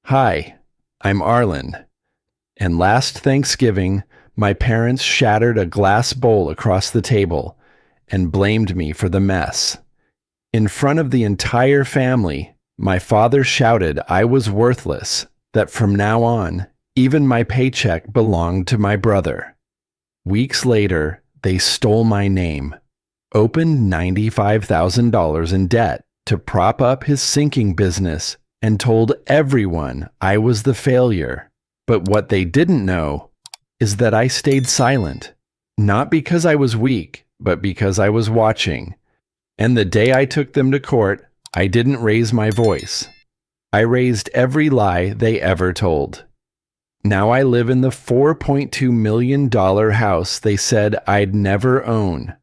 Hi, I'm Arlen, and last Thanksgiving, my parents shattered a glass bowl across the table and blamed me for the mess. In front of the entire family, my father shouted I was worthless, that from now on, even my paycheck belonged to my brother. Weeks later, they stole my name, opened $95,000 in debt to prop up his sinking business, and told everyone I was the failure. But what they didn't know is that I stayed silent, not because I was weak, but because I was watching. And the day I took them to court, I didn't raise my voice. I raised every lie they ever told. Now I live in the $4.2 million house they said I'd never own.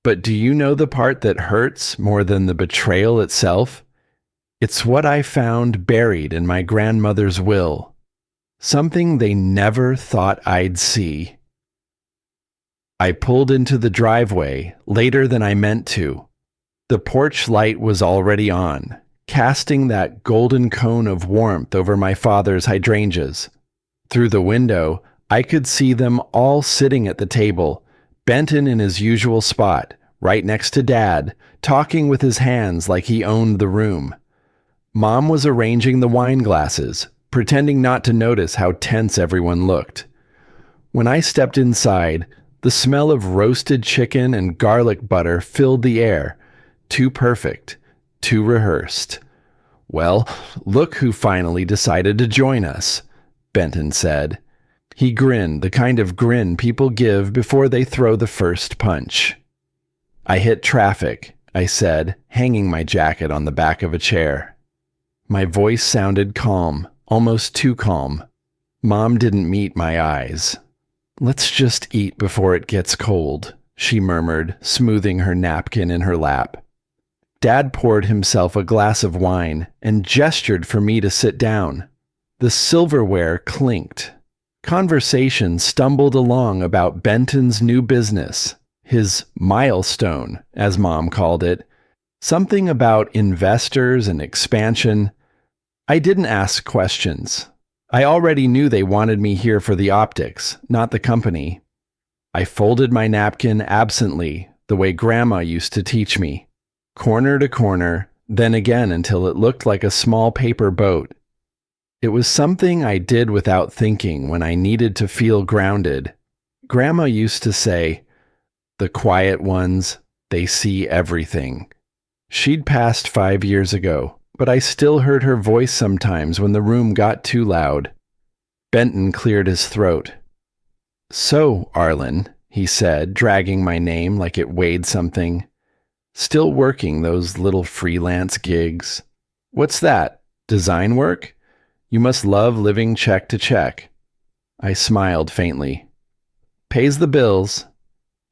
But do you know the part that hurts more than the betrayal itself? It's what I found buried in my grandmother's will. Something they never thought I'd see. I pulled into the driveway later than I meant to. The porch light was already on, casting that golden cone of warmth over my father's hydrangeas. Through the window, I could see them all sitting at the table, Benton in his usual spot, right next to Dad, talking with his hands like he owned the room. Mom was arranging the wine glasses, pretending not to notice how tense everyone looked. When I stepped inside, the smell of roasted chicken and garlic butter filled the air. Too perfect, too rehearsed. "Well, look who finally decided to join us," Benton said. He grinned, the kind of grin people give before they throw the first punch. "I hit traffic," I said, hanging my jacket on the back of a chair. My voice sounded calm, almost too calm. Mom didn't meet my eyes. "Let's just eat before it gets cold," she murmured, smoothing her napkin in her lap. Dad poured himself a glass of wine and gestured for me to sit down. The silverware clinked. Conversation stumbled along about Benton's new business, his milestone, as Mom called it, something about investors and expansion. I didn't ask questions. I already knew they wanted me here for the optics, not the company. I folded my napkin absently, the way Grandma used to teach me, corner to corner, then again until it looked like a small paper boat. It was something I did without thinking when I needed to feel grounded. Grandma used to say, "The quiet ones, they see everything." She'd passed 5 years ago, but I still heard her voice sometimes when the room got too loud. Benton cleared his throat. "So, Arlen," he said, dragging my name like it weighed something. "Still working those little freelance gigs. What's that? Design work? You must love living check to check." I smiled faintly. "Pays the bills."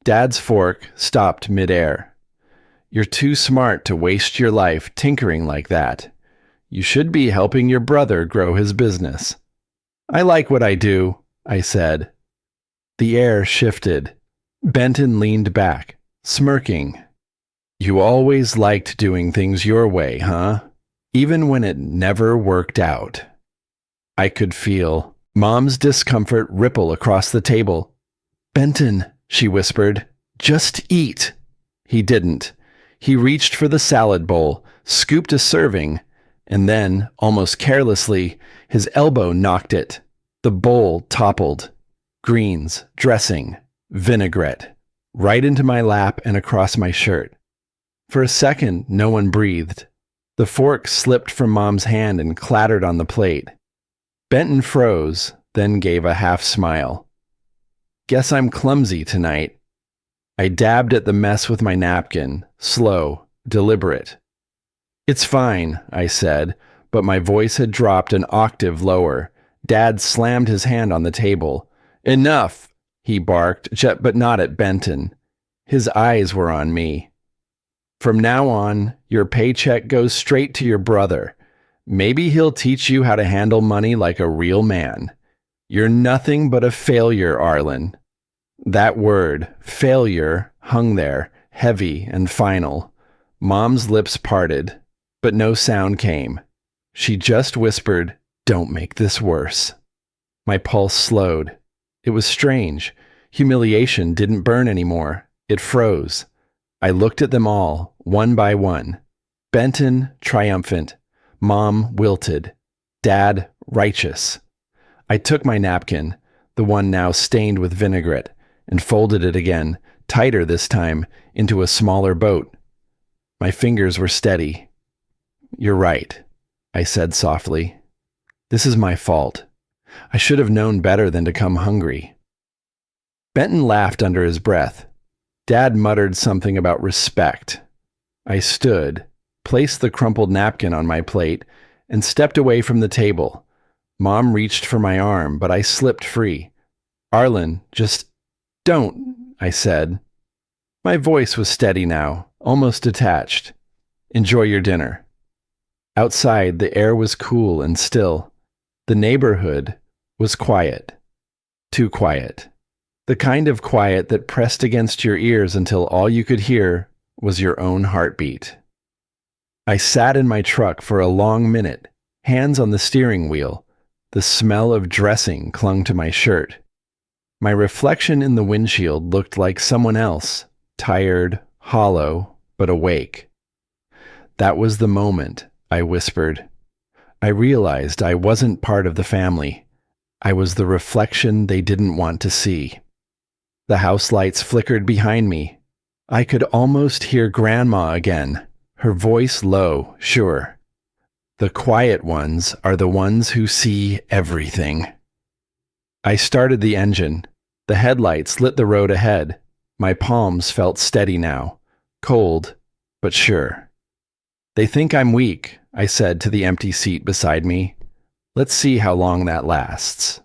Dad's fork stopped midair. "You're too smart to waste your life tinkering like that. You should be helping your brother grow his business." "I like what I do," I said. The air shifted. Benton leaned back, smirking. "You always liked doing things your way, huh? Even when it never worked out." I could feel Mom's discomfort ripple across the table. "Benton," she whispered, "just eat." He didn't. He reached for the salad bowl, scooped a serving, and then, almost carelessly, his elbow knocked it. The bowl toppled. Greens, dressing, vinaigrette, right into my lap and across my shirt. For a second, no one breathed. The fork slipped from Mom's hand and clattered on the plate. Benton froze, then gave a half smile. "Guess I'm clumsy tonight." I dabbed at the mess with my napkin, slow, deliberate. "It's fine," I said, but my voice had dropped an octave lower. Dad slammed his hand on the table. "Enough!" he barked, but not at Benton. His eyes were on me. "From now on, your paycheck goes straight to your brother. Maybe he'll teach you how to handle money like a real man. You're nothing but a failure, Arlen." That word, failure, hung there, heavy and final. Mom's lips parted, but no sound came. She just whispered, Don't make this worse. My pulse slowed. It was strange. Humiliation didn't burn anymore. It froze. I looked at them all, one by one. Benton, triumphant. Mom, wilted. Dad, righteous. I took my napkin, the one now stained with vinaigrette, and folded it again, tighter this time, into a smaller boat. My fingers were steady. You're right, I said softly. This is my fault. I should have known better than to come hungry. Benton laughed under his breath. Dad muttered something about respect. I stood, placed the crumpled napkin on my plate, and stepped away from the table. Mom reached for my arm, but I slipped free. Arlen, just don't, I said. My voice was steady now, almost detached. Enjoy your dinner. Outside, the air was cool and still. The neighborhood was quiet. Too quiet. The kind of quiet that pressed against your ears until all you could hear was your own heartbeat. I sat in my truck for a long minute, hands on the steering wheel. The smell of dressing clung to my shirt. My reflection in the windshield looked like someone else, tired, hollow, but awake. That was the moment, I whispered. I realized I wasn't part of the family. I was the reflection they didn't want to see. The house lights flickered behind me. I could almost hear Grandma again, her voice low, sure. The quiet ones are the ones who see everything. I started the engine. The headlights lit the road ahead. My palms felt steady now, cold, but sure. They think I'm weak, I said to the empty seat beside me. Let's see how long that lasts.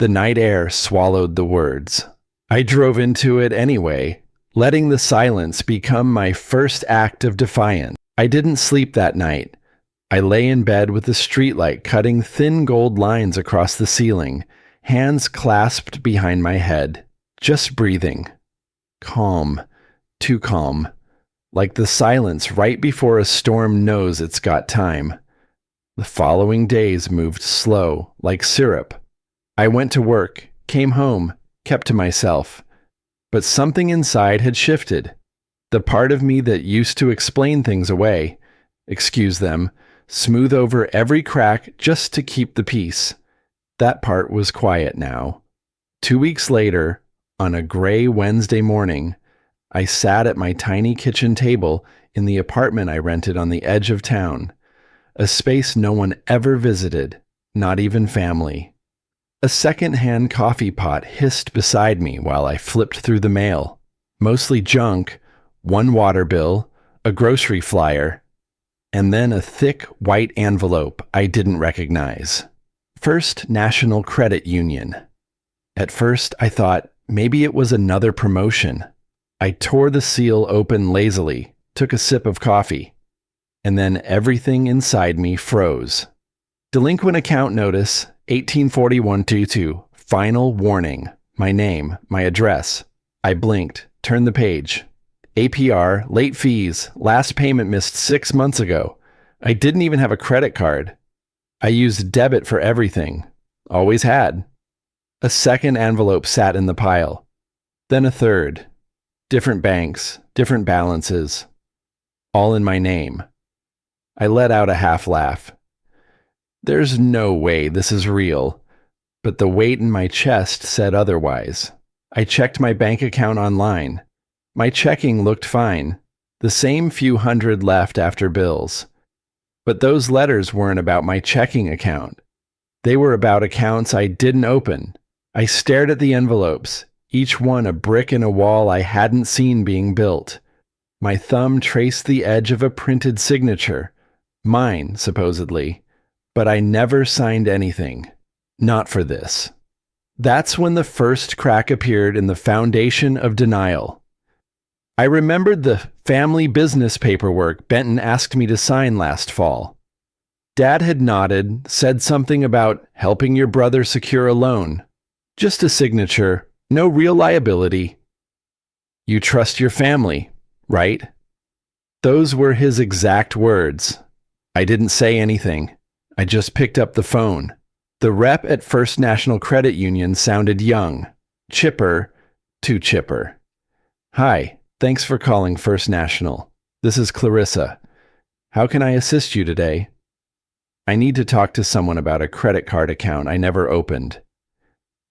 The night air swallowed the words. I drove into it anyway, letting the silence become my first act of defiance. I didn't sleep that night. I lay in bed with the streetlight cutting thin gold lines across the ceiling, hands clasped behind my head, just breathing. Calm, too calm, like the silence right before a storm knows it's got time. The following days moved slow, like syrup. I went to work, came home, kept to myself. But something inside had shifted. The part of me that used to explain things away, excuse them, smooth over every crack just to keep the peace. That part was quiet now. 2 weeks later, on a gray Wednesday morning, I sat at my tiny kitchen table in the apartment I rented on the edge of town, a space no one ever visited, not even family. A second-hand coffee pot hissed beside me while I flipped through the mail. Mostly junk, one water bill, a grocery flyer, and then a thick white envelope I didn't recognize. First National Credit Union. At first, I thought maybe it was another promotion. I tore the seal open lazily, took a sip of coffee, and then everything inside me froze. Delinquent account notice, 184122, final warning, my name, my address. I blinked, turned the page. APR, late fees, last payment missed 6 months ago. I didn't even have a credit card. I used debit for everything. Always had. A second envelope sat in the pile. Then a third. Different banks, different balances. All in my name. I let out a half laugh. There's no way this is real. But the weight in my chest said otherwise. I checked my bank account online. My checking looked fine. The same few hundred left after bills. But those letters weren't about my checking account. They were about accounts I didn't open. I stared at the envelopes, each one a brick in a wall I hadn't seen being built. My thumb traced the edge of a printed signature. Mine, supposedly. But I never signed anything. Not for this. That's when the first crack appeared in the foundation of denial. I remembered the family business paperwork Benton asked me to sign last fall. Dad had nodded, said something about helping your brother secure a loan. Just a signature, no real liability. You trust your family, right? Those were his exact words. I didn't say anything. I just picked up the phone. The rep at First National Credit Union sounded young, chipper, too chipper. Hi, thanks for calling First National. This is Clarissa. How can I assist you today? I need to talk to someone about a credit card account I never opened.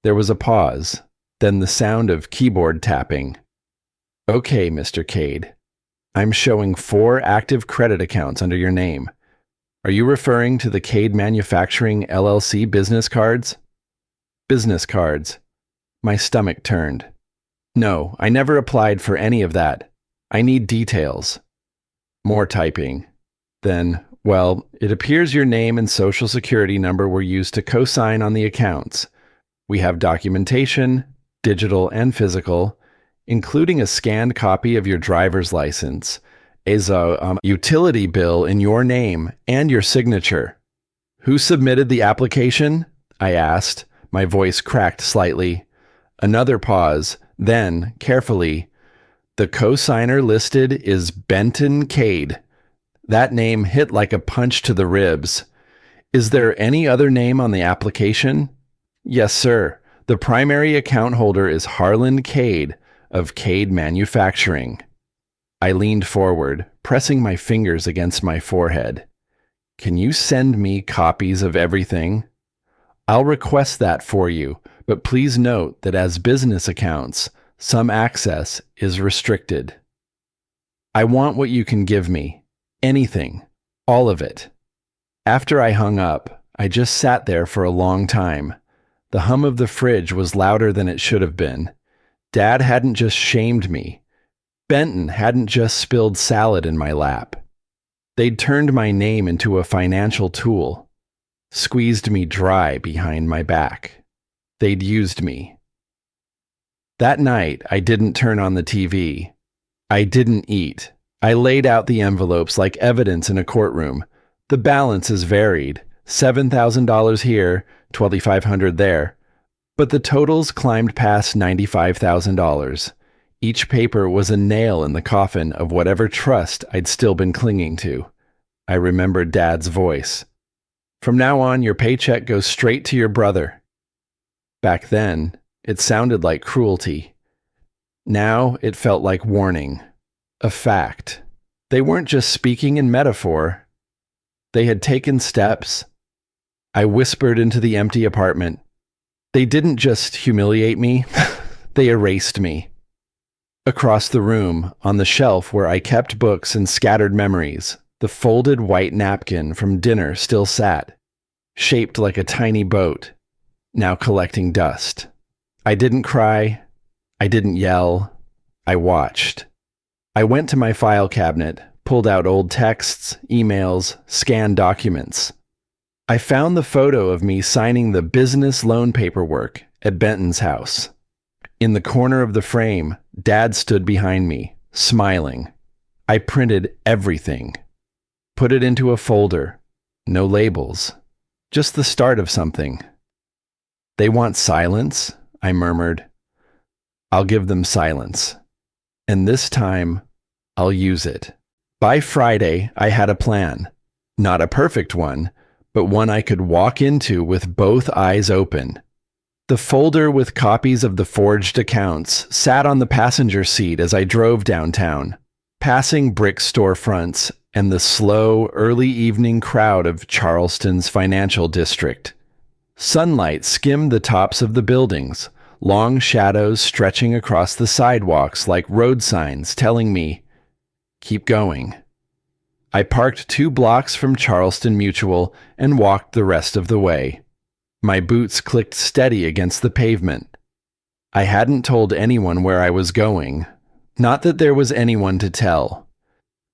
There was a pause, then the sound of keyboard tapping. Okay, Mr. Cade. I'm showing 4 active credit accounts under your name. Are you referring to the Cade Manufacturing LLC business cards? Business cards. My stomach turned. No, I never applied for any of that. I need details. More typing. Then, well, it appears your name and social security number were used to co-sign on the accounts. We have documentation, digital and physical, including a scanned copy of your driver's license, a utility bill in your name, and your signature. Who submitted the application? I asked. My voice cracked slightly. Another pause, then, carefully, the co-signer listed is Benton Cade. That name hit like a punch to the ribs. Is there any other name on the application? Yes, sir. The primary account holder is Harlan Cade of Cade Manufacturing. I leaned forward, pressing my fingers against my forehead. Can you send me copies of everything? I'll request that for you, but please note that as business accounts, some access is restricted. I want what you can give me. Anything. All of it. After I hung up, I just sat there for a long time. The hum of the fridge was louder than it should have been. Dad hadn't just shamed me. Benton hadn't just spilled salad in my lap. They'd turned my name into a financial tool, squeezed me dry behind my back. They'd used me. That night, I didn't turn on the TV. I didn't eat. I laid out the envelopes like evidence in a courtroom. The balances varied. $7,000 here, $2,500 there. But the totals climbed past $95,000. Each paper was a nail in the coffin of whatever trust I'd still been clinging to. I remembered Dad's voice. From now on, your paycheck goes straight to your brother. Back then, it sounded like cruelty. Now it felt like warning. A fact. They weren't just speaking in metaphor. They had taken steps. I whispered into the empty apartment. They didn't just humiliate me, they erased me. Across the room, on the shelf where I kept books and scattered memories, the folded white napkin from dinner still sat, shaped like a tiny boat, now collecting dust. I didn't cry. I didn't yell. I watched. I went to my file cabinet, pulled out old texts, emails, scanned documents. I found the photo of me signing the business loan paperwork at Benton's house. In the corner of the frame, Dad stood behind me, smiling. I printed everything. Put it into a folder. No labels. Just the start of something. They want silence, I murmured. I'll give them silence. And this time, I'll use it. By Friday, I had a plan. Not a perfect one, but one I could walk into with both eyes open. The folder with copies of the forged accounts sat on the passenger seat as I drove downtown, passing brick storefronts and the slow, early evening crowd of Charleston's financial district. Sunlight skimmed the tops of the buildings, long shadows stretching across the sidewalks like road signs telling me, keep going. I parked 2 blocks from Charleston Mutual and walked the rest of the way. My boots clicked steady against the pavement. I hadn't told anyone where I was going. Not that there was anyone to tell.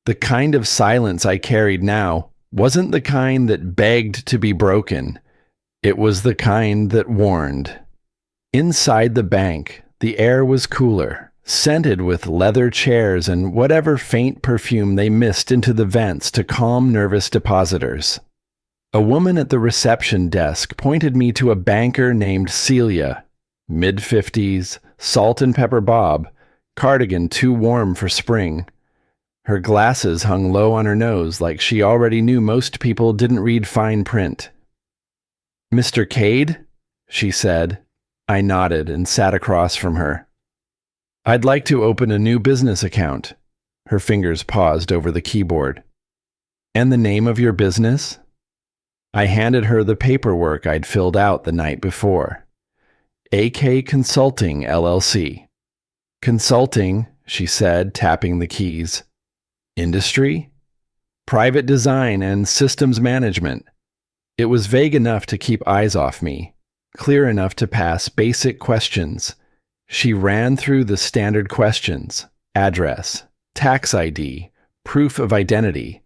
The kind of silence I carried now wasn't the kind that begged to be broken. It was the kind that warned. Inside the bank, the air was cooler, scented with leather chairs and whatever faint perfume they mist into the vents to calm nervous depositors. A woman at the reception desk pointed me to a banker named Celia, mid-50s, salt and pepper bob, cardigan too warm for spring. Her glasses hung low on her nose like she already knew most people didn't read fine print. "Mr. Cade?" she said. I nodded and sat across from her. "I'd like to open a new business account." Her fingers paused over the keyboard. "And the name of your business?" I handed her the paperwork I'd filled out the night before. AK Consulting, LLC. "Consulting," she said, tapping the keys. "Industry?" "Private design and systems management." It was vague enough to keep eyes off me, clear enough to pass basic questions. She ran through the standard questions: address, tax ID, proof of identity.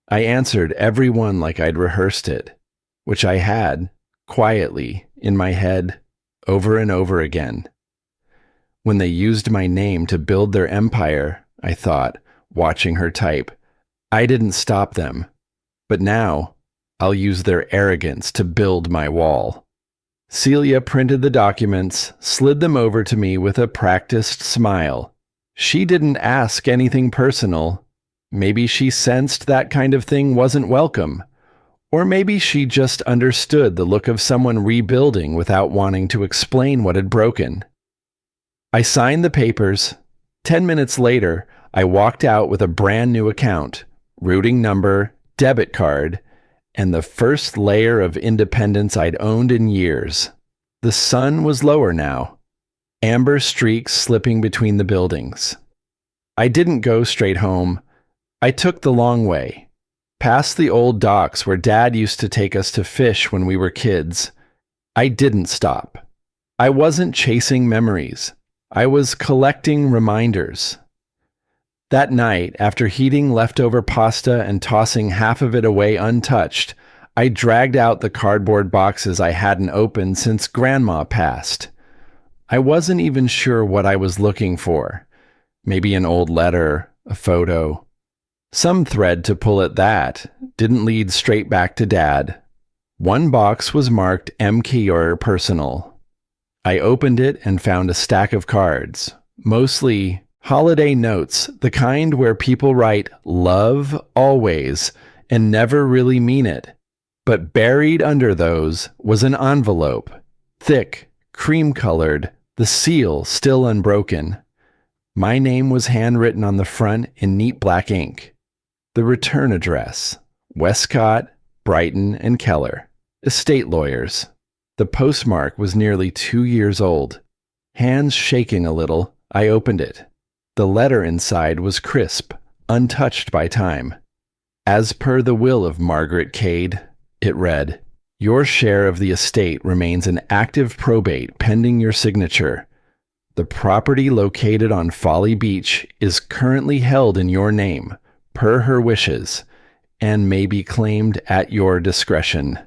I answered every one like I'd rehearsed it, which I had, quietly, in my head, over and over again. When they used my name to build their empire, I thought, watching her type, I didn't stop them. But now, I'll use their arrogance to build my wall. Celia printed the documents, slid them over to me with a practiced smile. She didn't ask anything personal. Maybe she sensed that kind of thing wasn't welcome. Or maybe she just understood the look of someone rebuilding without wanting to explain what had broken. I signed the papers. 10 minutes later, I walked out with a brand new account, routing number, debit card, and the first layer of independence I'd owned in years. The sun was lower now, amber streaks slipping between the buildings. I didn't go straight home. I took the long way, past the old docks where Dad used to take us to fish when we were kids. I didn't stop. I wasn't chasing memories. I was collecting reminders. That night, after heating leftover pasta and tossing half of it away untouched, I dragged out the cardboard boxes I hadn't opened since Grandma passed. I wasn't even sure what I was looking for. Maybe an old letter, a photo. Some thread to pull at that didn't lead straight back to Dad. One box was marked M. Kior Personal. I opened it and found a stack of cards, mostly holiday notes, the kind where people write "love always" and never really mean it. But buried under those was an envelope, thick, cream-colored, the seal still unbroken. My name was handwritten on the front in neat black ink. The return address: Westcott, Brighton, and Keller, estate lawyers. The postmark was nearly 2 years old. Hands shaking a little, I opened it. The letter inside was crisp, untouched by time. "As per the will of Margaret Cade," it read, "your share of the estate remains an active probate pending your signature. The property located on Folly Beach is currently held in your name, per her wishes, and may be claimed at your discretion."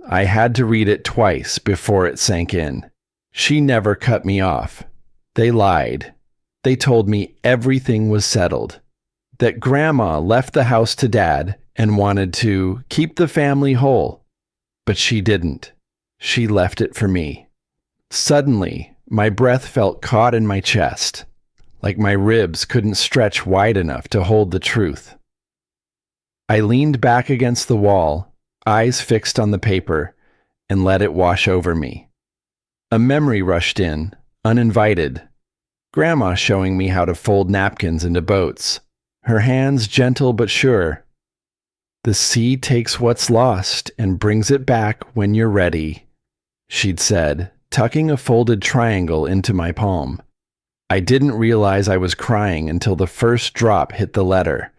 I had to read it twice before it sank in. She never cut me off. They lied. They told me everything was settled. That Grandma left the house to Dad and wanted to keep the family whole. But she didn't. She left it for me. Suddenly, my breath felt caught in my chest, like my ribs couldn't stretch wide enough to hold the truth. I leaned back against the wall, eyes fixed on the paper, and let it wash over me. A memory rushed in, uninvited. Grandma showing me how to fold napkins into boats, her hands gentle but sure. "The sea takes what's lost and brings it back when you're ready," she'd said, tucking a folded triangle into my palm. I didn't realize I was crying until the first drop hit the letter.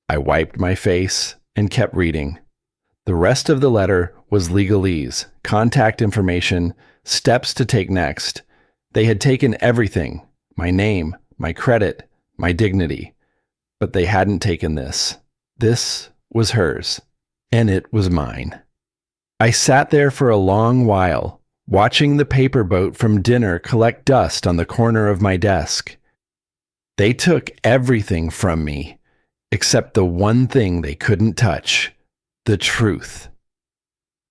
I wiped my face and kept reading. The rest of the letter was legalese, contact information, steps to take next. They had taken everything, my name, my credit, my dignity. But they hadn't taken this. This was hers, and it was mine. I sat there for a long while, watching the paper boat from dinner collect dust on the corner of my desk. They took everything from me, except the one thing they couldn't touch: the truth.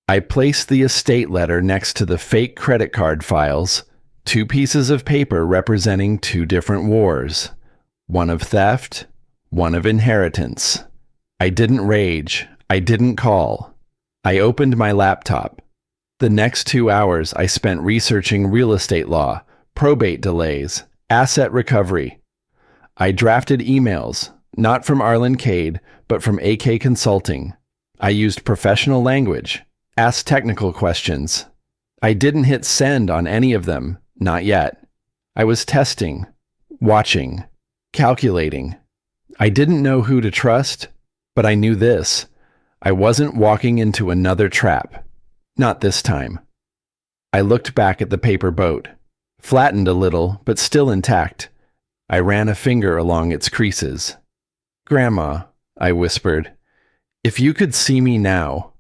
I placed the estate letter next to the fake credit card files, 2 pieces of paper representing 2 different wars, one of theft, one of inheritance. I didn't rage. I didn't call. I opened my laptop. The next 2 hours I spent researching real estate law, probate delays, asset recovery. I drafted emails, not from Arlen Cade, but from AK Consulting. I used professional language, asked technical questions. I didn't hit send on any of them, not yet. I was testing, watching, calculating. I didn't know who to trust, but I knew this. I wasn't walking into another trap. Not this time. I looked back at the paper boat, flattened a little, but still intact. I ran a finger along its creases. "Grandma," I whispered, "if you could see me now,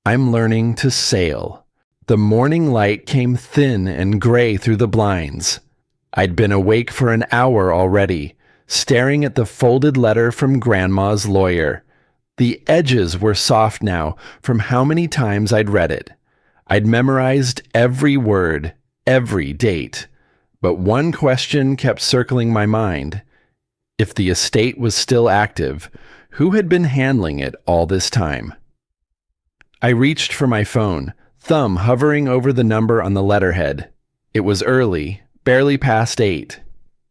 I'm learning to sail." The morning light came thin and gray through the blinds. I'd been awake for an hour already, staring at the folded letter from Grandma's lawyer. The edges were soft now from how many times I'd read it. I'd memorized every word, every date. But one question kept circling my mind. If the estate was still active, who had been handling it all this time? I reached for my phone, thumb hovering over the number on the letterhead. It was early, barely past 8.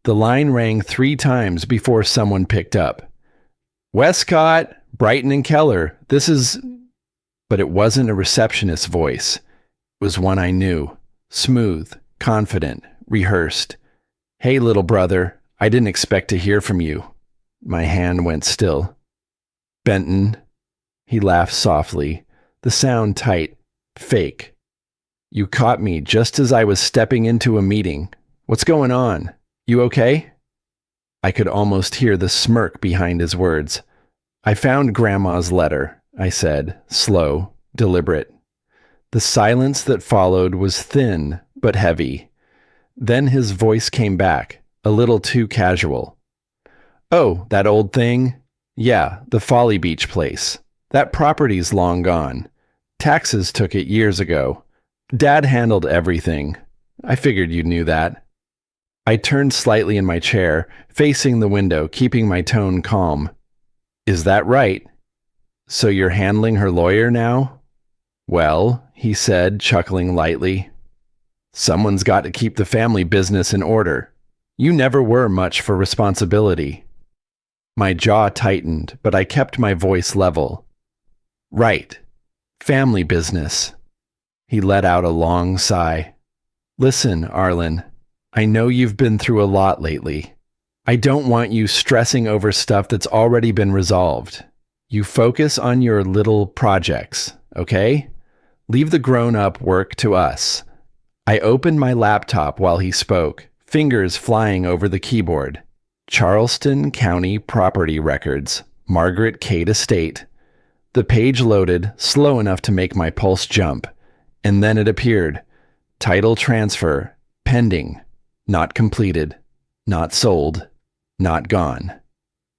The line rang 3 times before someone picked up. "Westcott, Brighton and Keller, this is..." But it wasn't a receptionist's voice. It was one I knew, smooth, confident, rehearsed. "Hey, little brother, I didn't expect to hear from you." My hand went still. "Benton." He laughed softly, the sound tight, fake. "You caught me just as I was stepping into a meeting. What's going on? You okay?" I could almost hear the smirk behind his words. "I found Grandma's letter," I said, slow, deliberate. The silence that followed was thin but heavy. Then his voice came back, a little too casual. "Oh, that old thing? Yeah, the Folly Beach place. That property's long gone. Taxes took it years ago. Dad handled everything. I figured you knew that." I turned slightly in my chair, facing the window, keeping my tone calm. "Is that right? So you're handling her lawyer now?" "Well," he said, chuckling lightly, "someone's got to keep the family business in order. You never were much for responsibility." My jaw tightened, but I kept my voice level. "Right. Family business." He let out a long sigh. "Listen, Arlen, I know you've been through a lot lately. I don't want you stressing over stuff that's already been resolved. You focus on your little projects, okay? Leave the grown-up work to us." I opened my laptop while he spoke, fingers flying over the keyboard. Charleston County Property Records, Margaret Cade Estate. The page loaded, slow enough to make my pulse jump, and then it appeared. Title transfer, pending, not completed, not sold, not gone.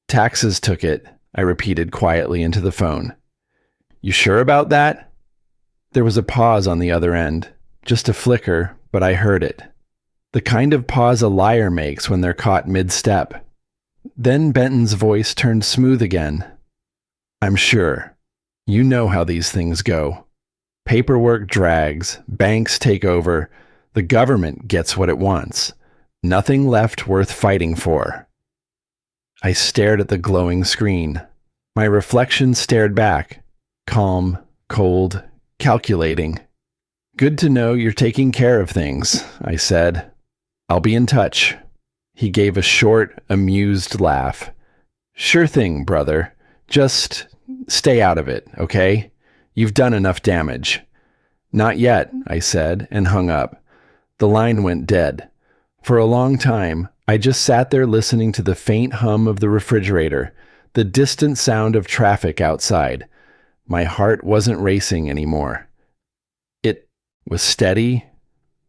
"Taxes took it," I repeated quietly into the phone. "You sure about that?" There was a pause on the other end, just a flicker, but I heard it. The kind of pause a liar makes when they're caught mid-step. Then Benton's voice turned smooth again. "I'm sure. You know how these things go. Paperwork drags, banks take over, the government gets what it wants. Nothing left worth fighting for." I stared at the glowing screen. My reflection stared back, calm, cold, calculating. "Good to know you're taking care of things," I said. "I'll be in touch." He gave a short, amused laugh. "Sure thing, brother. Just stay out of it, okay? You've done enough damage." "Not yet," I said, and hung up. The line went dead. For a long time, I just sat there listening to the faint hum of the refrigerator, the distant sound of traffic outside. My heart wasn't racing anymore. It was steady,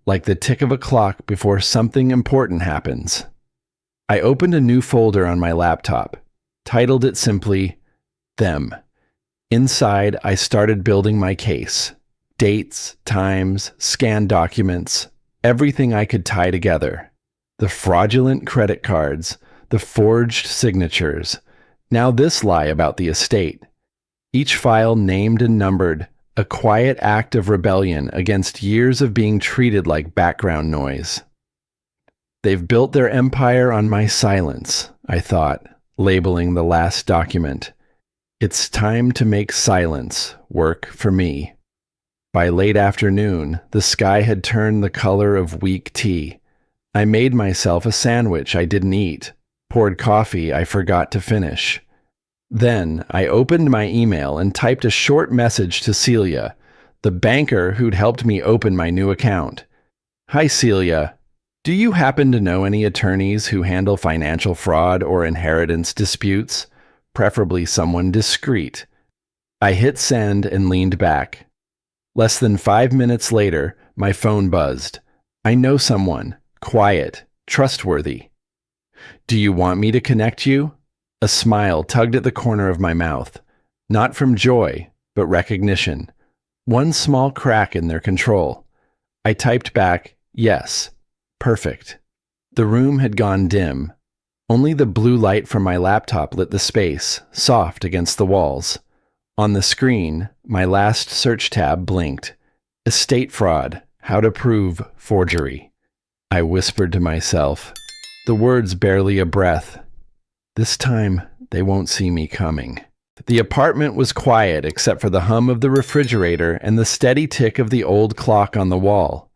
like the tick of a clock before something important happens. I opened a new folder on my laptop, titled it simply, Them. Inside, I started building my case. Dates, times, scanned documents, everything I could tie together. The fraudulent credit cards, the forged signatures, Now this lie about the estate. Each file named and numbered, a quiet act of rebellion against years of being treated like background noise. They've built their empire on my silence, I thought, labeling the last document. It's time to make silence work for me. By late afternoon, the sky had turned the color of weak tea. I made myself a sandwich I didn't eat, poured coffee I forgot to finish. Then I opened my email and typed a short message to Celia, the banker who'd helped me open my new account. Hi Celia, do you happen to know any attorneys who handle financial fraud or inheritance disputes? Preferably someone discreet. I hit send and leaned back. Less than 5 minutes later, my phone buzzed. I know someone, quiet, trustworthy. Do you want me to connect you? A smile tugged at the corner of my mouth, not from joy, but recognition. One small crack in their control. I typed back, yes, perfect. The room had gone dim. Only the blue light from my laptop lit the space, soft against the walls. On the screen, my last search tab blinked. Estate fraud, how to prove forgery. I whispered to myself, the words barely a breath. This time, they won't see me coming. The apartment was quiet except for the hum of the refrigerator and the steady tick of the old clock on the wall.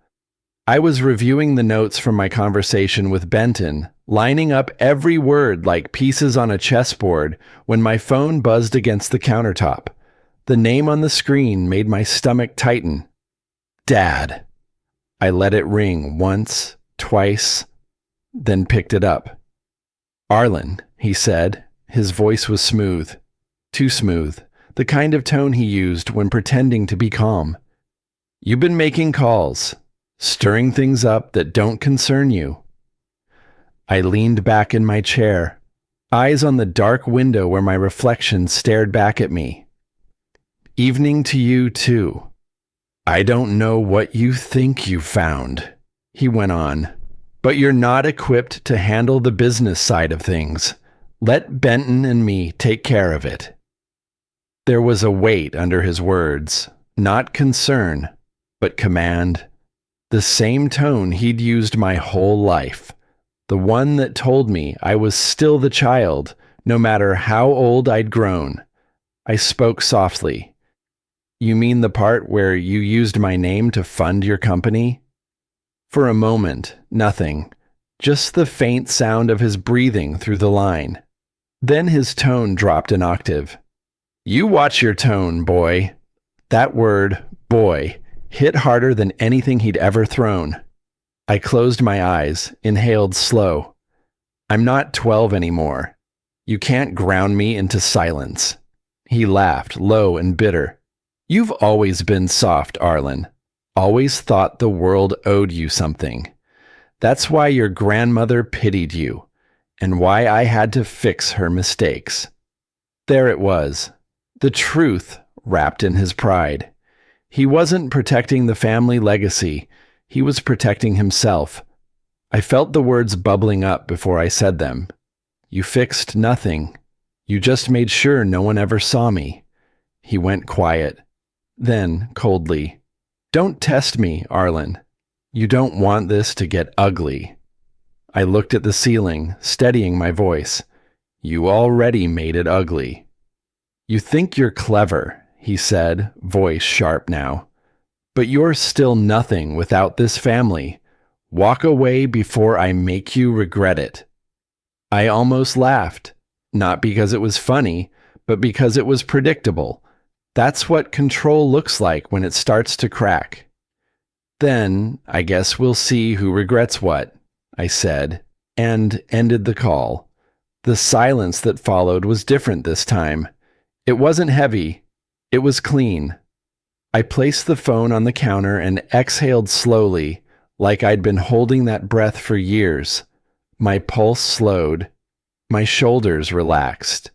I was reviewing the notes from my conversation with Benton, lining up every word like pieces on a chessboard when my phone buzzed against the countertop. The name on the screen made my stomach tighten. Dad. I let it ring once, twice, then picked it up. Arlen, he said. His voice was smooth. Too smooth. The kind of tone he used when pretending to be calm. You've been making calls, stirring things up that don't concern you. I leaned back in my chair, eyes on the dark window where my reflection stared back at me. Evening to you, too. I don't know what you think you found, he went on, but you're not equipped to handle the business side of things. Let Benton and me take care of it. There was a weight under his words, not concern, but command. The same tone he'd used my whole life. The one that told me I was still the child, no matter how old I'd grown. I spoke softly. You mean the part where you used my name to fund your company? For a moment, nothing. Just the faint sound of his breathing through the line. Then his tone dropped an octave. You watch your tone, boy. That word, boy, hit harder than anything he'd ever thrown. I closed my eyes, inhaled slow. I'm not 12 anymore. You can't ground me into silence. He laughed, low and bitter. You've always been soft, Arlen. Always thought the world owed you something. That's why your grandmother pitied you, and why I had to fix her mistakes. There it was, the truth wrapped in his pride. He wasn't protecting the family legacy, he was protecting himself. I felt the words bubbling up before I said them. You fixed nothing. You just made sure no one ever saw me. He went quiet. Then, coldly, don't test me, Arlen. You don't want this to get ugly. I looked at the ceiling, steadying my voice. You already made it ugly. You think you're clever, he said, voice sharp now. But you're still nothing without this family. Walk away before I make you regret it. I almost laughed, not because it was funny, but because it was predictable. That's what control looks like when it starts to crack. Then, I guess we'll see who regrets what, I said, and ended the call. The silence that followed was different this time. It wasn't heavy. It was clean. I placed the phone on the counter and exhaled slowly, like I'd been holding that breath for years. My pulse slowed. My shoulders relaxed.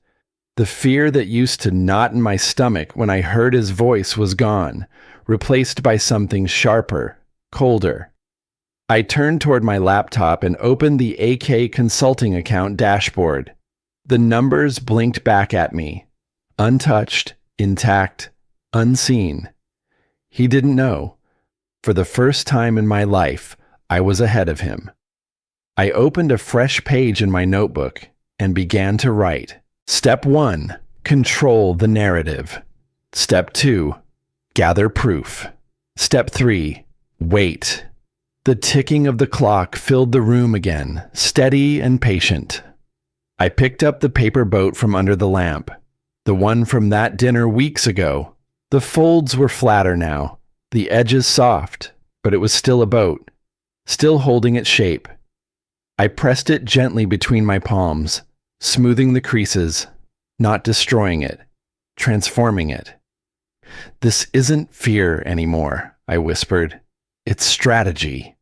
The fear that used to knot in my stomach when I heard his voice was gone, replaced by something sharper, colder. I turned toward my laptop and opened the AK Consulting account dashboard. The numbers blinked back at me, untouched, intact, unseen. He didn't know. For the first time in my life, I was ahead of him. I opened a fresh page in my notebook and began to write. Step 1, control the narrative. Step 2, gather proof. Step 3, wait. The ticking of the clock filled the room again, steady and patient. I picked up the paper boat from under the lamp, the one from that dinner weeks ago. The folds were flatter now, the edges soft, but it was still a boat, still holding its shape. I pressed it gently between my palms, smoothing the creases, not destroying it, transforming it. This isn't fear anymore, I whispered. It's strategy.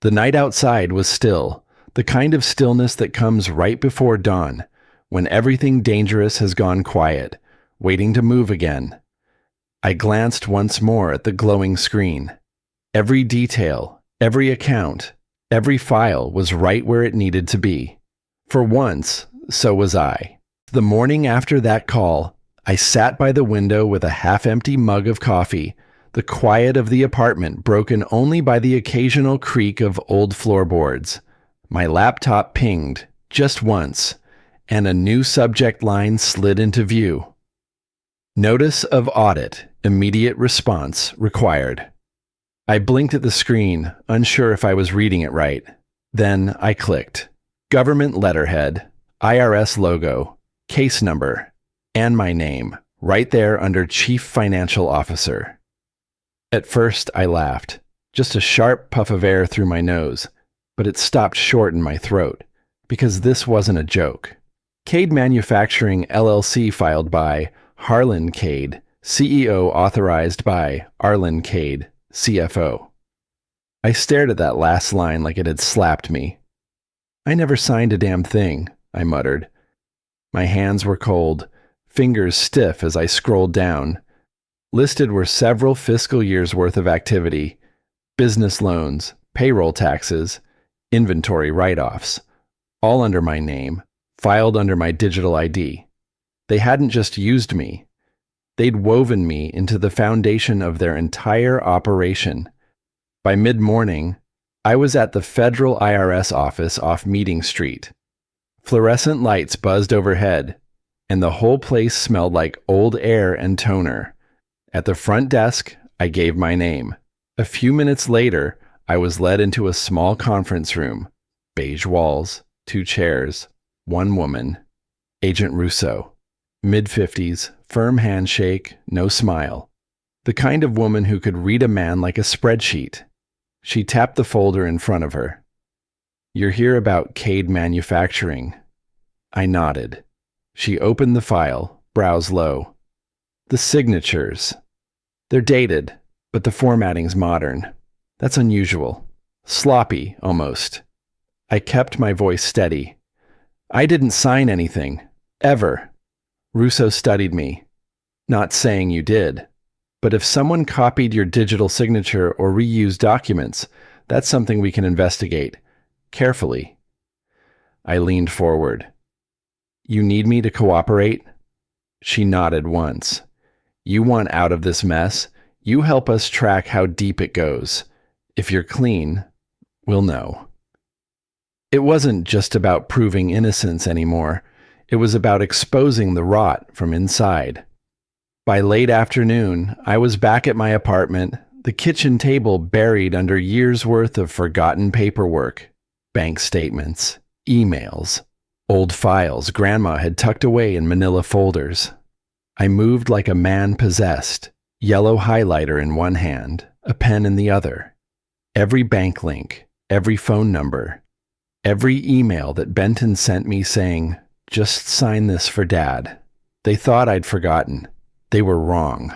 The night outside was still, the kind of stillness that comes right before dawn, when everything dangerous has gone quiet, waiting to move again. I glanced once more at the glowing screen. Every detail, every account, every file was right where it needed to be. For once, so was I. The morning after that call, I sat by the window with a half-empty mug of coffee, the quiet of the apartment broken only by the occasional creak of old floorboards. My laptop pinged, just once, and a new subject line slid into view. Notice of audit, immediate response required. I blinked at the screen, unsure if I was reading it right. Then I clicked. Government letterhead, IRS logo, case number, and my name, right there under Chief Financial Officer. At first, I laughed, just a sharp puff of air through my nose, but it stopped short in my throat, because this wasn't a joke. Cade Manufacturing LLC filed by Harlan Cade, CEO authorized by Arlen Cade, CFO. I stared at that last line like it had slapped me. I never signed a damn thing, I muttered. My hands were cold, fingers stiff as I scrolled down. Listed were several fiscal years' worth of activity, business loans, payroll taxes, inventory write-offs, all under my name, filed under my digital ID. They hadn't just used me. They'd woven me into the foundation of their entire operation. By mid-morning, I was at the federal IRS office off Meeting Street. Fluorescent lights buzzed overhead, and the whole place smelled like old air and toner. At the front desk, I gave my name. A few minutes later, I was led into a small conference room. Beige walls, 2 chairs, 1 woman. Agent Russo. Mid-50s, firm handshake, no smile. The kind of woman who could read a man like a spreadsheet. She tapped the folder in front of her. You're here about Cade Manufacturing. I nodded. She opened the file, brows low. The signatures. They're dated, but the formatting's modern. That's unusual. Sloppy, almost. I kept my voice steady. I didn't sign anything. Ever. Russo studied me. Not saying you did. But if someone copied your digital signature or reused documents, that's something we can investigate. Carefully. I leaned forward. You need me to cooperate? She nodded once. You want out of this mess? You help us track how deep it goes. If you're clean, we'll know. It wasn't just about proving innocence anymore. It was about exposing the rot from inside. By late afternoon, I was back at my apartment, the kitchen table buried under years' worth of forgotten paperwork, bank statements, emails, old files Grandma had tucked away in manila folders. I moved like a man possessed, yellow highlighter in one hand, a pen in the other. Every bank link, every phone number, every email that Benton sent me saying, "Just sign this for Dad." They thought I'd forgotten. They were wrong.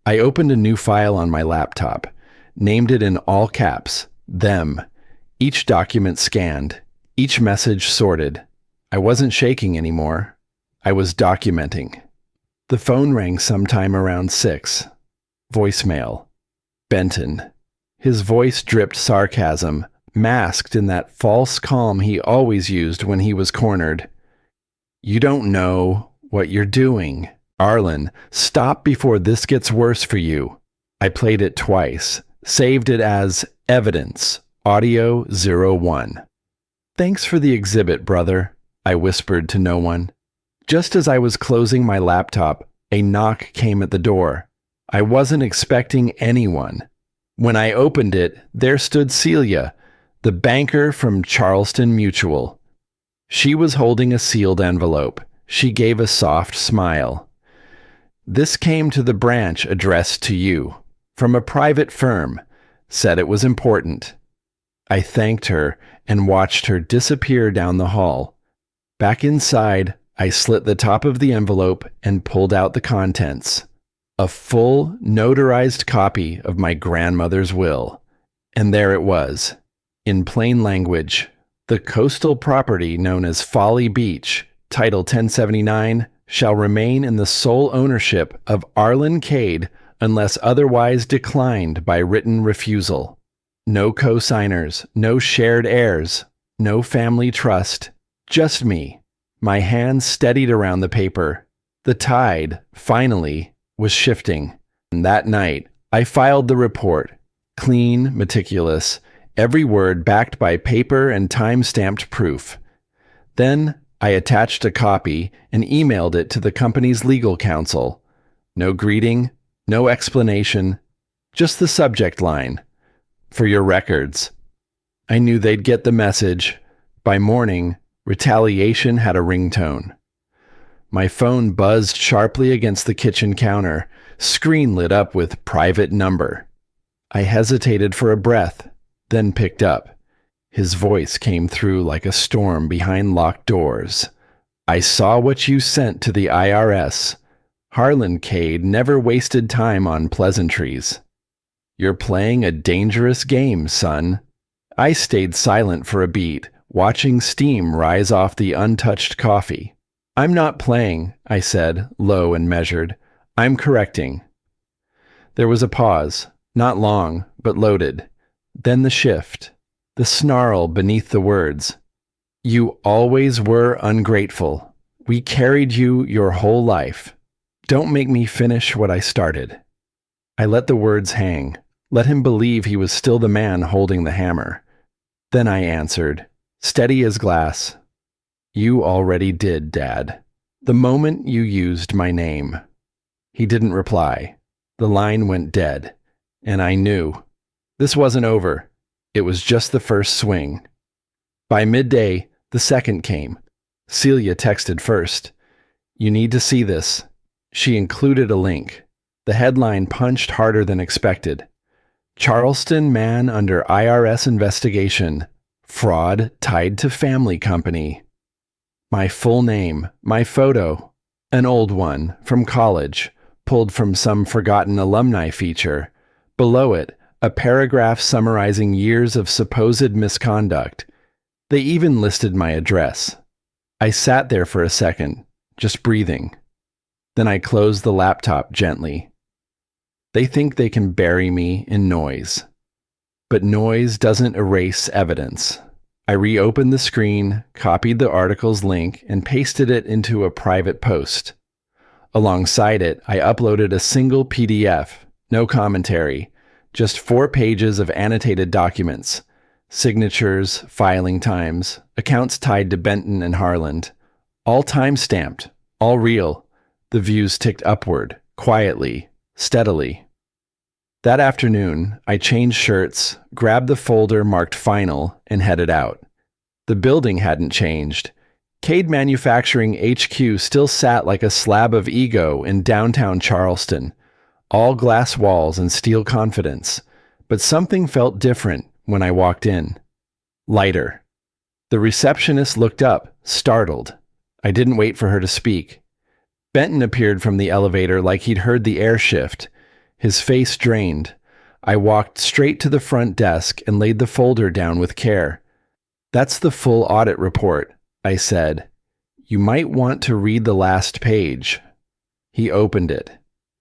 I opened a new file on my laptop, named it in all caps, them, each document scanned, each message sorted. I wasn't shaking anymore. I was documenting. The phone rang sometime around 6. Voicemail. Benton. His voice dripped sarcasm, masked in that false calm he always used when he was cornered. You don't know what you're doing. Arlen, stop before this gets worse for you. I played it twice, saved it as evidence, audio 01. Thanks for the exhibit, brother, I whispered to no one. Just as I was closing my laptop, a knock came at the door. I wasn't expecting anyone. When I opened it, there stood Celia, the banker from Charleston Mutual. She was holding a sealed envelope. She gave a soft smile. This came to the branch addressed to you, from a private firm, said it was important. I thanked her and watched her disappear down the hall. Back inside, I slit the top of the envelope and pulled out the contents. A full, notarized copy of my grandmother's will. And there it was, in plain language, the coastal property known as Folly Beach, Title 1079, shall remain in the sole ownership of Arlen Cade unless otherwise declined by written refusal. No co-signers, no shared heirs, no family trust, just me. My hands steadied around the paper. The tide, finally, was shifting. And that night, I filed the report. Clean, meticulous, every word backed by paper and time-stamped proof. Then, I attached a copy and emailed it to the company's legal counsel. No greeting, no explanation, just the subject line. For your records. I knew they'd get the message. By morning, retaliation had a ringtone. My phone buzzed sharply against the kitchen counter, screen lit up with private number. I hesitated for a breath, then picked up. His voice came through like a storm behind locked doors. I saw what you sent to the IRS. Arlen Cade never wasted time on pleasantries. You're playing a dangerous game, son. I stayed silent for a beat, watching steam rise off the untouched coffee. I'm not playing, I said, low and measured. I'm correcting. There was a pause, not long, but loaded. Then the shift, the snarl beneath the words. You always were ungrateful. We carried you your whole life. Don't make me finish what I started. I let the words hang, let him believe he was still the man holding the hammer. Then I answered, steady as glass. You already did, Dad. The moment you used my name. He didn't reply. The line went dead. And I knew. This wasn't over. It was just the first swing. By midday, the second came. Celia texted first. You need to see this. She included a link. The headline punched harder than expected. Charleston man under IRS investigation. Fraud tied to family company. My full name, my photo, an old one from college, pulled from some forgotten alumni feature. Below it, a paragraph summarizing years of supposed misconduct. They even listed my address. I sat there for a second, just breathing. Then I closed the laptop gently. They think they can bury me in noise. But noise doesn't erase evidence. I reopened the screen, copied the article's link, and pasted it into a private post. Alongside it, I uploaded a single PDF, no commentary, just 4 pages of annotated documents, signatures, filing times, accounts tied to Benton and Harland, all time-stamped, all real. The views ticked upward, quietly, steadily. That afternoon, I changed shirts, grabbed the folder marked Final, and headed out. The building hadn't changed. Cade Manufacturing HQ still sat like a slab of ego in downtown Charleston, all glass walls and steel confidence. But something felt different when I walked in. Lighter. The receptionist looked up, startled. I didn't wait for her to speak. Benton appeared from the elevator like he'd heard the air shift. His face drained. I walked straight to the front desk and laid the folder down with care. That's the full audit report, I said. You might want to read the last page. He opened it.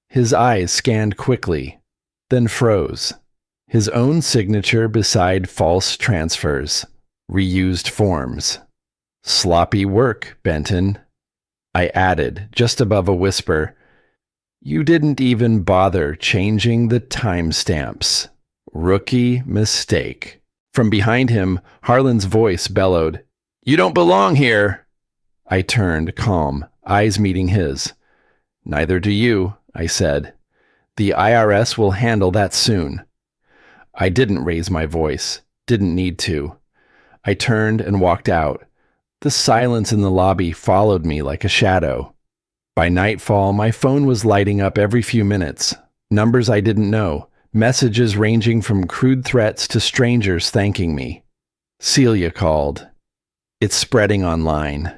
His eyes scanned quickly, then froze. His own signature beside false transfers, reused forms. Sloppy work, Benton. I added, just above a whisper, "You didn't even bother changing the timestamps. Rookie mistake." From behind him, Harlan's voice bellowed, "You don't belong here!" I turned, calm, eyes meeting his. "Neither do you," I said. "The IRS will handle that soon." I didn't raise my voice, didn't need to. I turned and walked out. The silence in the lobby followed me like a shadow. By nightfall, my phone was lighting up every few minutes. Numbers I didn't know, messages ranging from crude threats to strangers thanking me. Celia called. "It's spreading online.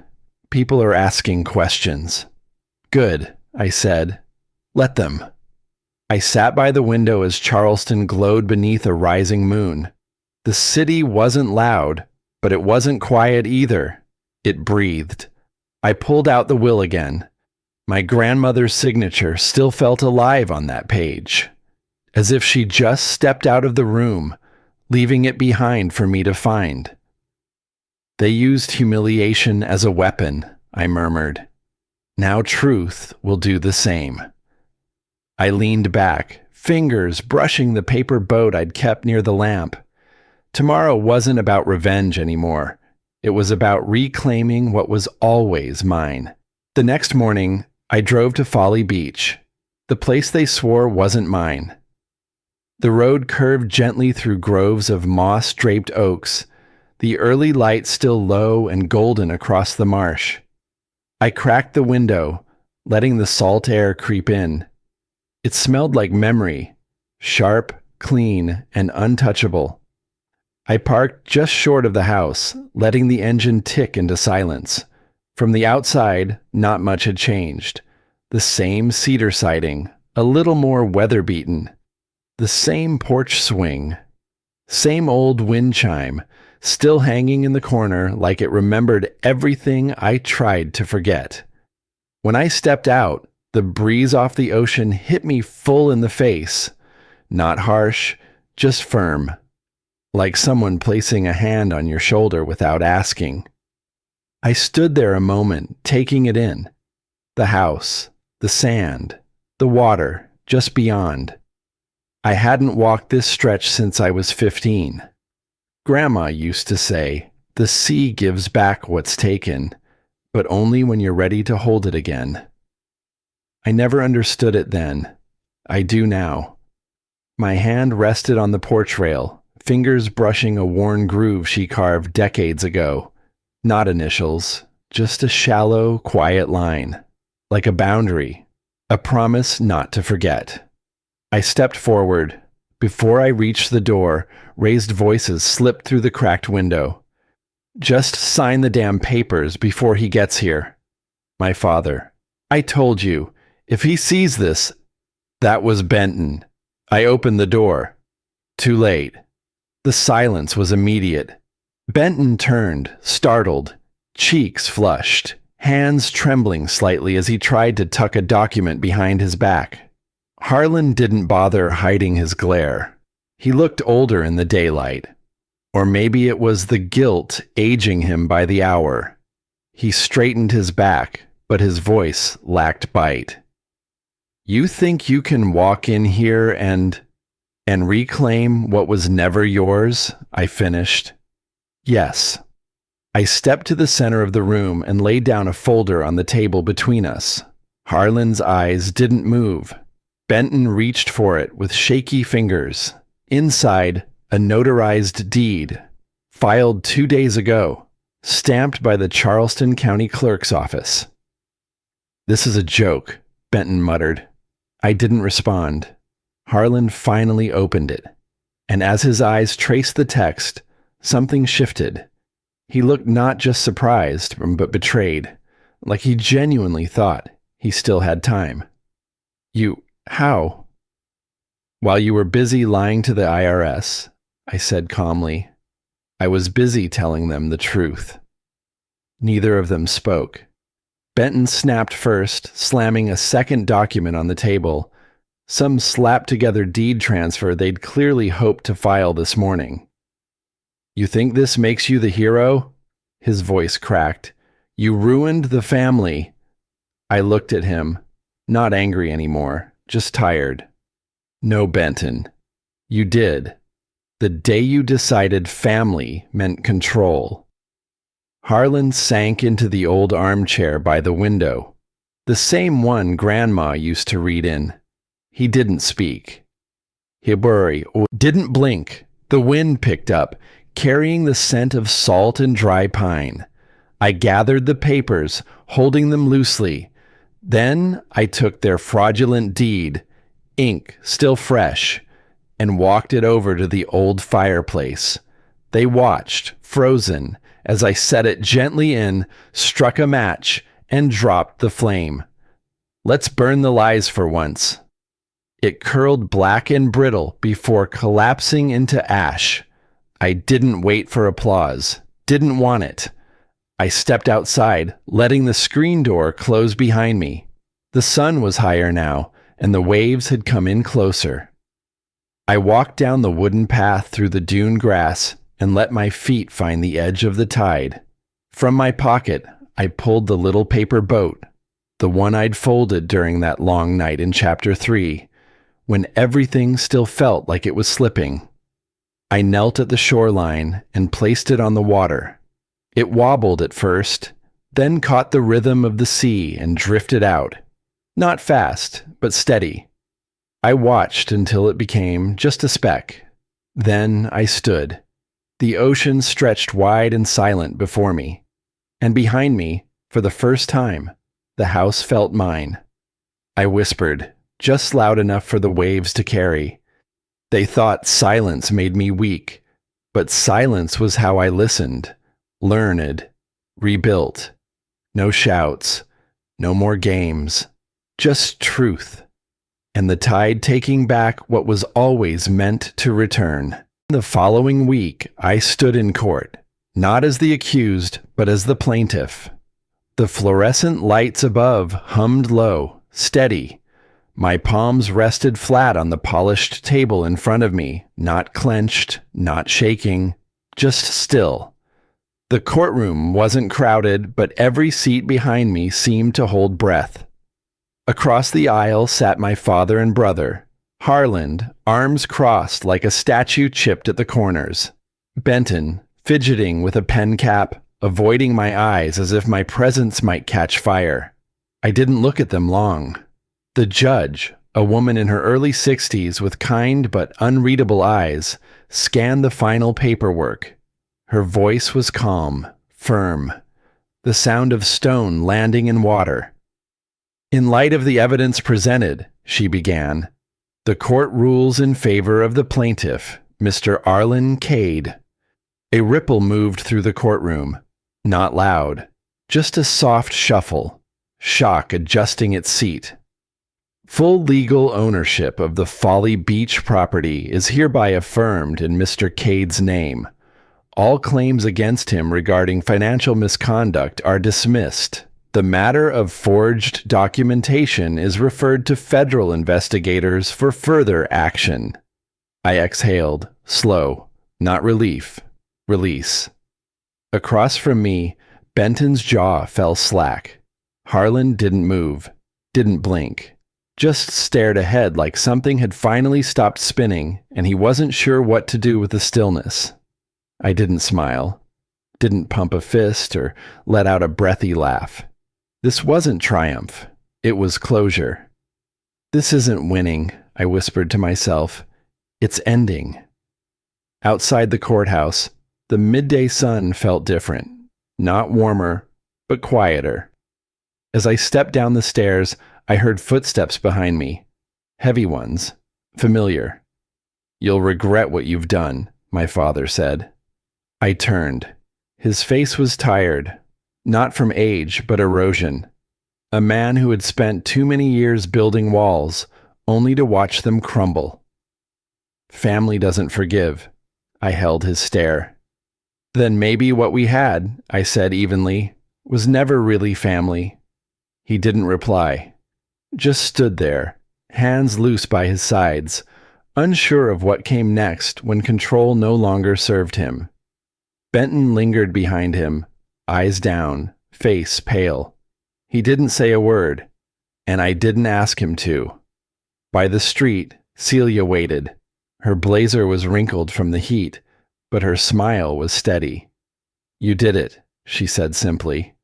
People are asking questions." "Good," I said. "Let them." I sat by the window as Charleston glowed beneath a rising moon. The city wasn't loud, but it wasn't quiet either. It breathed. I pulled out the will again. My grandmother's signature still felt alive on that page, as if she just stepped out of the room, leaving it behind for me to find. "They used humiliation as a weapon," I murmured. "Now truth will do the same." I leaned back, fingers brushing the paper boat I'd kept near the lamp. Tomorrow wasn't about revenge anymore. It was about reclaiming what was always mine. The next morning, I drove to Folly Beach. The place they swore wasn't mine. The road curved gently through groves of moss-draped oaks, the early light still low and golden across the marsh. I cracked the window, letting the salt air creep in. It smelled like memory, sharp, clean, and untouchable. I parked just short of the house, letting the engine tick into silence. From the outside, not much had changed. The same cedar siding, a little more weather-beaten. The same porch swing. Same old wind chime, still hanging in the corner like it remembered everything I tried to forget. When I stepped out, the breeze off the ocean hit me full in the face. Not harsh, just firm. Like someone placing a hand on your shoulder without asking. I stood there a moment, taking it in. The house, the sand, the water, just beyond. I hadn't walked this stretch since I was 15. Grandma used to say, "The sea gives back what's taken, but only when you're ready to hold it again." I never understood it then. I do now. My hand rested on the porch rail, fingers brushing a worn groove she carved decades ago. Not initials, just a shallow, quiet line. Like a boundary, a promise not to forget. I stepped forward. Before I reached the door, raised voices slipped through the cracked window. "Just sign the damn papers before he gets here." My father. "I told you, if he sees this..." That was Benton. I opened the door. Too late. The silence was immediate. Benton turned, startled, cheeks flushed, hands trembling slightly as he tried to tuck a document behind his back. Harlan didn't bother hiding his glare. He looked older in the daylight. Or maybe it was the guilt aging him by the hour. He straightened his back, but his voice lacked bite. "You think you can walk in here and reclaim what was never yours?" I finished. "Yes." I stepped to the center of the room and laid down a folder on the table between us. Harlan's eyes didn't move. Benton reached for it with shaky fingers. Inside, a notarized deed, filed 2 days ago, stamped by the Charleston County Clerk's office. "This is a joke," Benton muttered. I didn't respond. Harlan finally opened it, and as his eyes traced the text, something shifted. He looked not just surprised, but betrayed, like he genuinely thought he still had time. How?" "While you were busy lying to the IRS," I said calmly, "I was busy telling them the truth." Neither of them spoke. Benton snapped first, slamming a second document on the table, some slapped-together deed transfer they'd clearly hoped to file this morning. "You think this makes you the hero?" His voice cracked. "You ruined the family. I looked at him, not angry anymore, just tired. No, Benton. You did. The day you decided family meant control. Harlan sank into the old armchair by the window, the same one Grandma used to read in. He didn't speak. Hiburi didn't blink. The wind picked up, carrying the scent of salt and dry pine. I gathered the papers, holding them loosely. Then I took their fraudulent deed, ink still fresh, and walked it over to the old fireplace. They watched, frozen, as I set it gently in, struck a match, and dropped the flame. Let's burn the lies for once. It curled black and brittle before collapsing into ash. I didn't wait for applause, didn't want it. I stepped outside, letting the screen door close behind me. The sun was higher now, and the waves had come in closer. I walked down the wooden path through the dune grass and let my feet find the edge of the tide. From my pocket, I pulled the little paper boat, the one I'd folded during that long night in Chapter 3, when everything still felt like it was slipping. I knelt at the shoreline and placed it on the water. It wobbled at first, then caught the rhythm of the sea and drifted out. Not fast, but steady. I watched until it became just a speck. Then I stood. The ocean stretched wide and silent before me. And behind me, for the first time, the house felt mine. I whispered, just loud enough for the waves to carry. They thought silence made me weak, but silence was how I listened, learned, rebuilt. No shouts, no more games, just truth. And the tide taking back what was always meant to return. The following week, I stood in court, not as the accused, but as the plaintiff. The fluorescent lights above hummed low, steady. My palms rested flat on the polished table in front of me, not clenched, not shaking, just still. The courtroom wasn't crowded, but every seat behind me seemed to hold breath. Across the aisle sat my father and brother, Harlan, arms crossed like a statue chipped at the corners. Benton, fidgeting with a pen cap, avoiding my eyes as if my presence might catch fire. I didn't look at them long. The judge, a woman in her early 60s with kind but unreadable eyes, scanned the final paperwork. Her voice was calm, firm, the sound of stone landing in water. In light of the evidence presented, she began, the court rules in favor of the plaintiff, Mr. Arlen Cade. A ripple moved through the courtroom, not loud, just a soft shuffle, shock adjusting its seat. Full legal ownership of the Folly Beach property is hereby affirmed in Mr. Cade's name. All claims against him regarding financial misconduct are dismissed. The matter of forged documentation is referred to federal investigators for further action. I exhaled, slow, not relief, release. Across from me, Benton's jaw fell slack. Harlan didn't move, didn't blink, just stared ahead like something had finally stopped spinning and he wasn't sure what to do with the stillness. I didn't smile, didn't pump a fist or let out a breathy laugh. This wasn't triumph. It was closure. This isn't winning, I whispered to myself. It's ending. Outside the courthouse, the midday sun felt different. Not warmer, but quieter. As I stepped down the stairs, I heard footsteps behind me. Heavy ones. Familiar. You'll regret what you've done, my father said. I turned. His face was tired. Not from age, but erosion. A man who had spent too many years building walls, only to watch them crumble. Family doesn't forgive. I held his stare. Then maybe what we had, I said evenly, was never really family. He didn't reply. Just stood there, hands loose by his sides, unsure of what came next when control no longer served him. Benton lingered behind him, eyes down, face pale. He didn't say a word, and I didn't ask him to. By the street, Celia waited. Her blazer was wrinkled from the heat, but her smile was steady. "You did it," she said simply.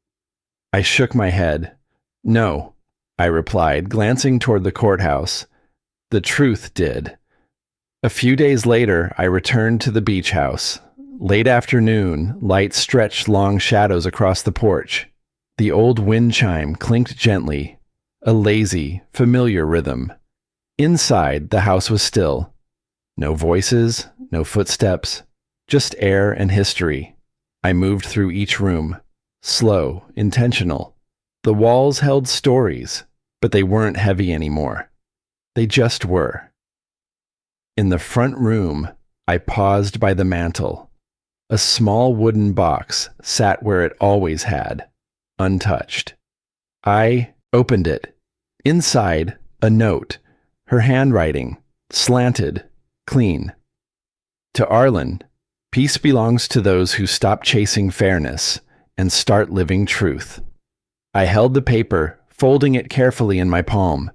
I shook my head. "No," I replied, glancing toward the courthouse. "The truth did." A few days later, I returned to the beach house. Late afternoon, light stretched long shadows across the porch. The old wind chime clinked gently, a lazy, familiar rhythm. Inside, the house was still. No voices, no footsteps, just air and history. I moved through each room, slow, intentional. The walls held stories, but they weren't heavy anymore. They just were. In the front room, I paused by the mantel. A small wooden box sat where it always had, untouched. I opened it. Inside, a note, her handwriting, slanted, clean. To Arlen, peace belongs to those who stop chasing fairness and start living truth. I held the paper, folding it carefully in my palm.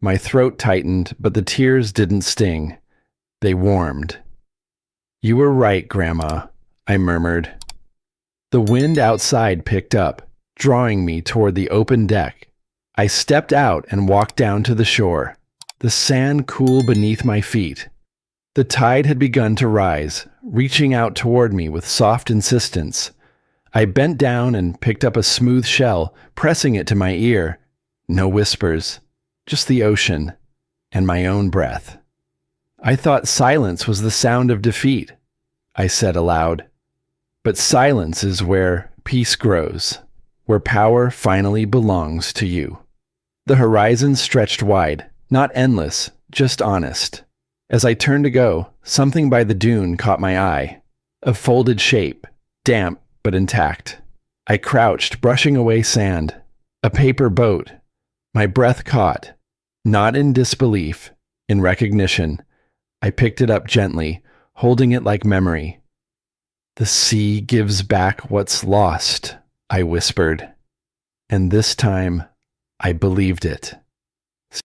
My throat tightened, but the tears didn't sting. They warmed. "You were right, Grandma," I murmured. The wind outside picked up, drawing me toward the open deck. I stepped out and walked down to the shore, the sand cool beneath my feet. The tide had begun to rise, reaching out toward me with soft insistence. I bent down and picked up a smooth shell, pressing it to my ear. No whispers, just the ocean and my own breath. "I thought silence was the sound of defeat," I said aloud. "But silence is where peace grows, where power finally belongs to you." The horizon stretched wide, not endless, just honest. As I turned to go, something by the dune caught my eye. A folded shape, damp but intact. I crouched, brushing away sand. A paper boat. My breath caught. Not in disbelief, in recognition. I picked it up gently, holding it like memory. "The sea gives back what's lost," I whispered. And this time, I believed it.